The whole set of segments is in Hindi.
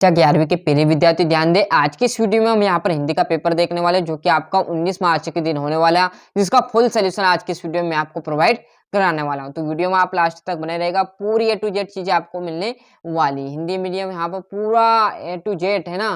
क्या 11वीं के प्रिय विद्यार्थी ध्यान दें। आज की इस वीडियो में हम यहाँ पर हिंदी का पेपर देखने वाले जो कि आपका 19 मार्च के दिन होने वाला है, जिसका फुल सोल्यूशन आज की इस वीडियो में आपको प्रोवाइड कराने वाला हूँ। तो वीडियो में आप लास्ट तक बने रहेगा, पूरी ए टू जेड चीजें आपको मिलने वाली। हिंदी मीडियम यहाँ पर पूरा ए टू जेड है ना।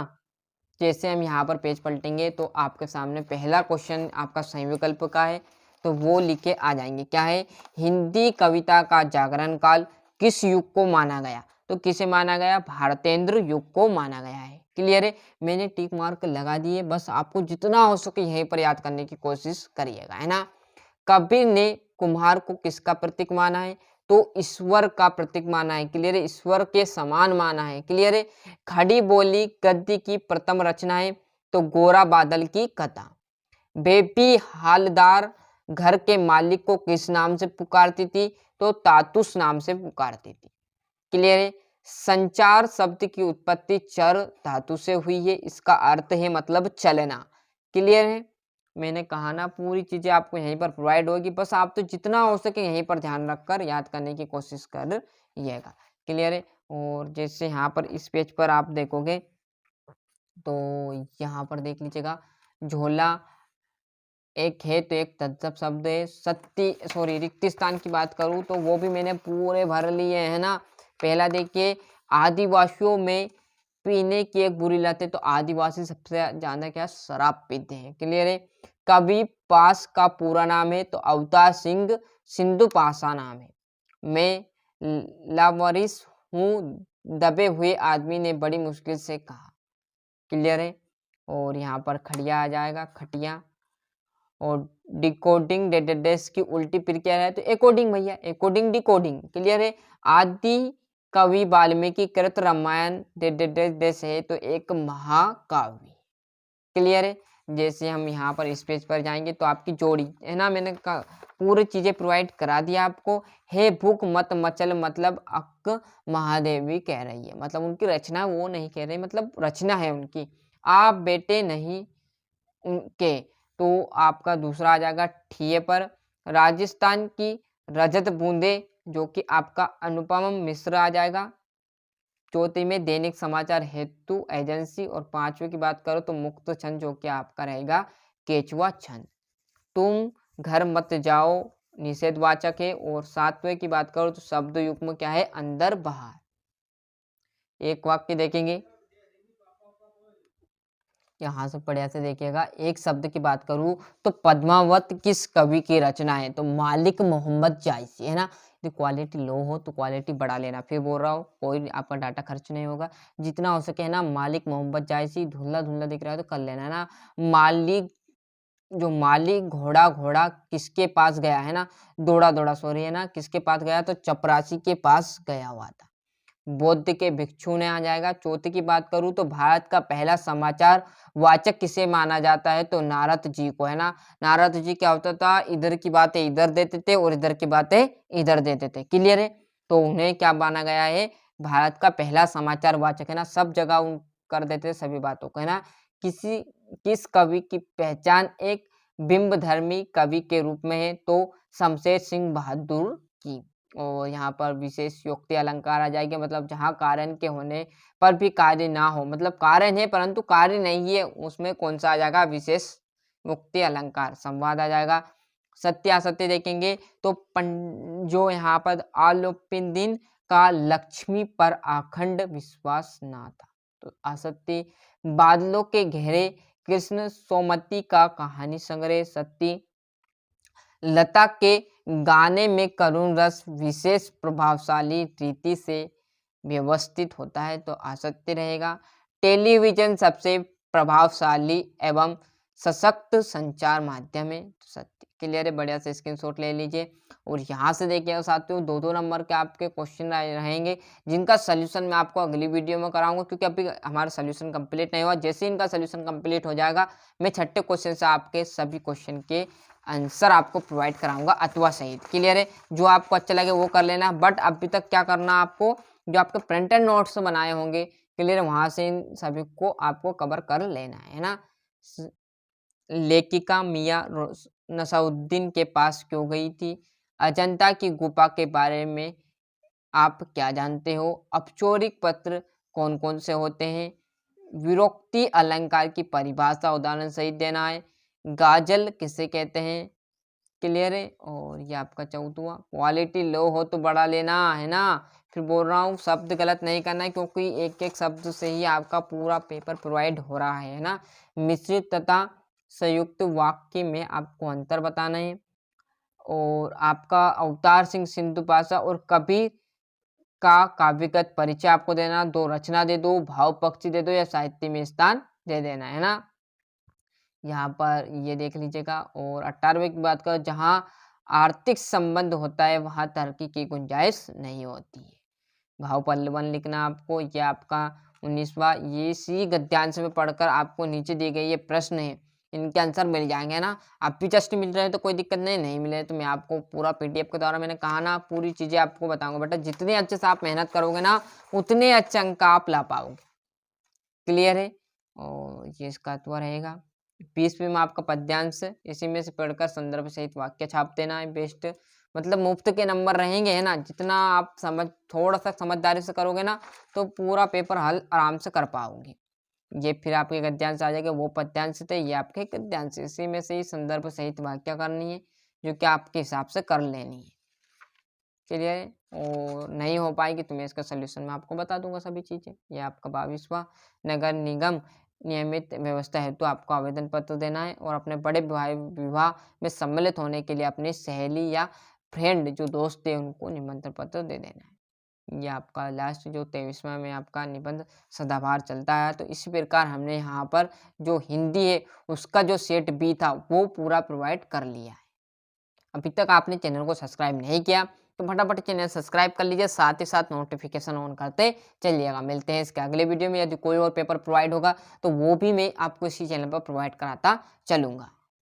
जैसे हम यहाँ पर पेज पलटेंगे तो आपके सामने पहला क्वेश्चन आपका सही विकल्प का है, तो वो लिखे आ जाएंगे। क्या है? हिंदी कविता का जागरण काल किस युग को माना गया? तो किसे माना गया? भारतेंद्र युग को माना गया है। क्लियर है? मैंने टिक मार्क लगा दिए, बस आपको जितना हो सके यहीं पर याद करने की कोशिश करिएगा, है ना। कबीर ने कुम्हार को किसका प्रतीक माना है? तो ईश्वर का प्रतीक माना है। क्लियर है? ईश्वर के समान माना है। क्लियर है? खड़ी बोली गद्य की प्रथम रचना है, तो गोरा बादल की कथा। बेबी हालदार घर के मालिक को किस नाम से पुकारती थी? तो तातुस नाम से पुकारती थी। क्लियर है? संचार शब्द की उत्पत्ति चर धातु से हुई है, इसका अर्थ है मतलब चलना। क्लियर है? मैंने कहा ना पूरी चीजें आपको यहीं पर प्रोवाइड होगी, बस आप तो जितना हो सके यहीं पर ध्यान रखकर याद करने की कोशिश करिएगा। क्लियर है? और जैसे यहाँ पर इस पेज पर आप देखोगे तो यहाँ पर देख लीजिएगा, झोला एक है तो एक तत्सम शब्द है। रिक्त स्थान की बात करूँ तो वो भी मैंने पूरे भर लिए है ना। पहला देखिए, आदिवासियों में पीने की एक बुरी लत है, तो आदिवासी सबसे ज्यादा क्या शराब पीते हैं। क्लियर है? कवि पास का पूरा नाम है, तो अवतार सिंह सिंधु पासा नाम है। मैं लावारिस हूँ, दबे हुए आदमी ने बड़ी मुश्किल से कहा। क्लियर है? और यहाँ पर खड़िया आ जाएगा, खटिया। और डिकोडिंग डेडेडेस की उल्टी फिर क्या है? तो एकोडिंग भैया, एकोडिंग डिकोडिंग। क्लियर है? आदि कवि वाल्मीकि कृत रामायण डेडेडेस है, तो एक महाकाव्य। क्लियर है? जैसे हम यहाँ पर इस पेज पर जाएंगे तो आपकी जोड़ी है ना, मैंने पूरी चीजें प्रोवाइड करा दिया आपको। हे भूख मत मचल मतलब अक महादेवी कह रही है, मतलब उनकी रचना वो नहीं कह रही, मतलब रचना है उनकी। आप बेटे नहीं उनके, तो आपका दूसरा आ जाएगा ठिए पर। राजस्थान की रजत बूंदे, जो कि आपका अनुपम मिश्र आ जाएगा। चौथी में दैनिक समाचार हेतु एजेंसी। और पांचवे की बात करो तो मुक्त छंद, जो कि आपका रहेगा केचुआ छंद। तुम घर मत जाओ निषेधवाचक है। और सातवें की बात करो तो शब्द युग्म क्या है? अंदर बाहर। एक वाक्य देखेंगे, यहाँ से बढ़िया से देखिएगा। एक शब्द की बात करूँ तो पद्मावत किस कवि की रचना है? तो मालिक मोहम्मद जायसी, है ना। यदि क्वालिटी लो हो तो क्वालिटी बढ़ा लेना। फिर बोल रहा हूँ, कोई आपका डाटा खर्च नहीं होगा, जितना हो सके है ना। मालिक मोहम्मद जायसी, धुंधला धुंधला दिख रहा है तो कर लेना, है ना। मालिक, जो मालिक घोड़ा घोड़ा किसके पास गया, है ना। दौड़ा दौड़ा सॉरी, है ना। किसके पास गया? तो चपरासी के पास गया हुआ था। बौद्ध के भिक्षु ने आ जाएगा। चौथी की बात करूं तो भारत का पहला समाचार वाचक किसे माना जाता है? तो नारद जी को, है ना। नारद जी क्या होता था? इधर की बातें इधर देते थे और इधर की बातें इधर देते थे। क्लियर है? तो उन्हें क्या माना गया है? भारत का पहला समाचार वाचक, है ना। सब जगह उन कर देते थे सभी बातों को, है ना। किस कवि की पहचान एक बिंब धर्मी कवि के रूप में है? तो शमशेर सिंह बहादुर की। और यहाँ पर विशेष योक्ति अलंकार आ जाएगा, मतलब जहाँ कारण के होने पर भी कार्य ना हो, मतलब कारण है परंतु कार्य नहीं है, उसमें कौन सा आ जाएगा? विशेष युक्ति अलंकार। संवाद आ जाएगा। सत्य असत्य देखेंगे तो जो यहाँ पर आलोपिन का लक्ष्मी पर अखंड विश्वास ना था, तो असत्य। बादलों के घेरे कृष्ण सोमती का कहानी संग्रह, सत्य। लता के गाने में करुण रस विशेष प्रभावशाली रीति से व्यवस्थित होता है, तो असत्य रहेगा। टेलीविजन सबसे प्रभावशाली एवं सशक्त संचार माध्यम है, तो सत्य। क्लियर है? बढ़िया से स्क्रीनशॉट ले लीजिए। और यहाँ से देखिए साथियों, दो दो नंबर के आपके क्वेश्चन रहेंगे, जिनका सोल्यूशन मैं आपको अगली वीडियो में कराऊंगा, क्योंकि अभी हमारा सोल्यूशन कंप्लीट नहीं हुआ। जैसे इनका सोल्यूशन कंप्लीट हो जाएगा, मैं छठे क्वेश्चन से आपके सभी क्वेश्चन के आंसर आपको प्रोवाइड कराऊंगा अथवा सहित। क्लियर है? जो आपको अच्छा लगे वो कर लेना, बट अभी तक क्या करना आपको, जो आपके प्रिंटेड नोट्स बनाए होंगे, क्लियर है, वहां से इन सभी को आपको कवर कर लेना है ना। लेखिका मियां नसाउद्दीन के पास क्यों गई थी? अजंता की गुफा के बारे में आप क्या जानते हो? औपचारिक पत्र कौन कौन से होते हैं, विरोक्ति अलंकार की परिभाषा उदाहरण सहित देना है, गाजल किसे कहते हैं, क्लियर है। और ये आपका चौथा क्वालिटी लो हो तो बड़ा लेना है ना, फिर बोल रहा हूँ शब्द गलत नहीं करना है क्योंकि एक एक शब्द से ही आपका पूरा पेपर प्रोवाइड हो रहा है ना। मिश्रित तथा संयुक्त वाक्य में आपको अंतर बताना है। और आपका अवतार सिंह सिंधु पासा और कबीर का काव्यगत परिचय आपको देना, 2 रचना दे दो, भाव पक्षी दे दो या साहित्य में स्थान दे देना है ना। यहाँ पर ये देख लीजिएगा। और 18वें की बात करें, जहाँ आर्थिक संबंध होता है वहाँ तरक्की की गुंजाइश नहीं होती है। भाव पल्लवन लिखना आपको। ये आपका 19वां, ये इसी गद्यांश में पढ़कर आपको नीचे दिए गए ये प्रश्न है, इनके आंसर मिल जाएंगे ना। आपकी जस्ट मिल रहे हैं तो कोई दिक्कत नहीं, नहीं मिले तो मैं आपको पूरा पीडीएफ के द्वारा मैंने कहा ना पूरी चीज़ें आपको बताऊंगा। बेटा जितने अच्छे से आप मेहनत करोगे ना उतने अच्छे अंक आप ला पाओगे, क्लियर है। और ये इसका तो रहेगा 20वें में आपका पद्यांश, इसी में से पढ़कर संदर्भ सहित वाक्य छाप देना है बेस्ट। मतलब मुफ्त के नंबर रहेंगे है ना, जितना आप थोड़ा सा समझदारी से करोगे ना तो पूरा पेपर हल आराम से कर पाओगे। ये फिर आपके गद्यांश आ जाएगा, वो पद्यांश थे, ये आपके गद्यांश, इसी में से ही संदर्भ सहित वाक्य करनी है जो कि आपके हिसाब से कर लेनी है, क्लियर है। और नहीं हो पाएगी तो मैं इसका सोल्यूशन मैं आपको बता दूंगा सभी चीज़ें। ये आपका 22वां, नगर निगम नियमित व्यवस्था हेतु तो आपको आवेदन पत्र देना है और अपने बड़े विवाह में सम्मिलित होने के लिए अपनी सहेली या फ्रेंड जो दोस्त है उनको निमंत्रण पत्र दे देना है। ये आपका लास्ट जो 23वां में आपका निबंध सदाबहार चलता है। तो इसी प्रकार हमने यहाँ पर जो हिंदी है उसका जो सेट बी था वो पूरा प्रोवाइड कर लिया है। अभी तक आपने चैनल को सब्सक्राइब नहीं किया तो फटाफट चैनल सब्सक्राइब कर लीजिए, साथ ही साथ नोटिफिकेशन ऑन करते चलिएगा। मिलते हैं इसके अगले वीडियो में। यदि कोई और पेपर प्रोवाइड होगा तो वो भी मैं आपको इसी चैनल पर प्रोवाइड कराता चलूँगा।